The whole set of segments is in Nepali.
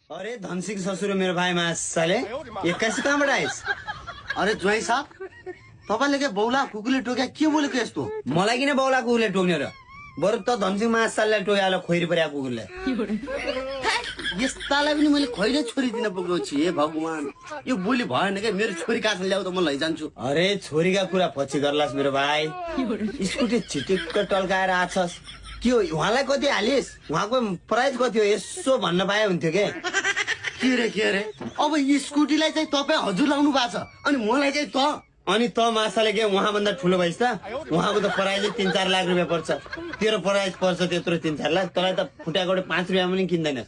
अरे धनसिंह ससुर मेरो भाइ मासाले 21 कहाँबाट आइस? अरे ज्वाइँ साहब तपाईँले के बौला कुकुरले टोक्या के बोलेको यस्तो? मलाई किन बौला कुकुरले टोक्ने र? बरु त धनसिंह मासाललाई टोक्यालो खोइरी परेको कुकुरले। यस्तालाई पनि मैले कहिले छोरी दिन पुग्नु छु हे भगवान। यो बोली भएन क्या मेरो छोरी कहाँ ल्याउ त म लैजान्छु। अरे छोरीका कुरा पछि गर्लास मेरो भाइ। स्कुटी छिटिक्क टल्काएर आछस् के हो? उहाँलाई कति हालिस? उहाँको प्राइस कति हो यसो भन्न पाए हुन्थ्यो के रे अब स्कुटीलाई चाहिँ तपाईँ हजुर लाउनु भएको छ अनि मलाई चाहिँ त अनि त मासाले के उहाँभन्दा ठुलो भइस त? उहाँको त प्राइज 3-4 लाख रुपियाँ पर्छ। तेरो प्राइज पर्छ त्यत्रो 3-4 लाख। तँलाई त फुटाको 5 रुपियाँ पनि किन्दैन।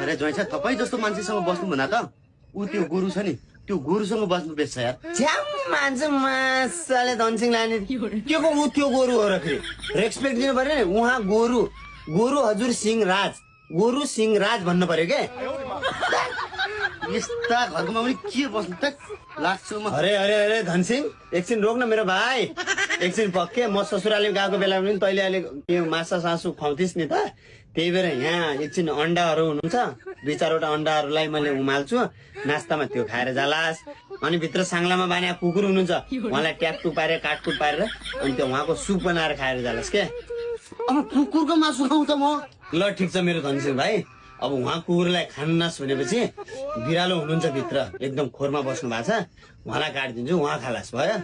अरे ज्वाइँ साहब तपाईँ जस्तो मान्छेसँग बस्नु भन्दा त ऊ त्यो गोरु छ नि त्यो गोरुसँग बस्नु बेच्छ यार। छ्याम मान्छे मासाले धनसिंह लाने के को ऊ त्यो गोरु हो र फेरि? रेस्पेक्ट दिनु पर्यो नि। उहाँ गोरु हजुर सिंह राज भन्नु पर्यो के? यस्ता घरकोमा पनि के बस्नु त लाग्छ म। अरे धनसिंह एकछिन रोक न मेरो भाइ। एकछिन पक्के म ससुराली गएको बेला पनि तैँले अहिले के माछा सासु खुवाउँथिस् नि त। त्यही भएर यहाँ एकछिन अन्डाहरू हुनुहुन्छ 2-4वटा अन्डाहरूलाई मैले उमाल्छु। नास्तामा त्यो खाएर जालास। अनि भित्र साङ्लामा बाने कुकुर हुनुहुन्छ उहाँलाई ट्याकटुक पारेर काटकुट पारेर अनि त्यो उहाँको सुप बनाएर खाएर जालास के? अब कुकुरको मासु खाउँ त म। ल ठिक छ मेरो धनसिंह भाइ। अब उहाँ कुकुरलाई खान्नास् भनेपछि बिरालो हुनुहुन्छ भित्र एकदम खोरमा बस्नु भएको छ उहाँलाई काटिदिन्छु उहाँ खालास भयो।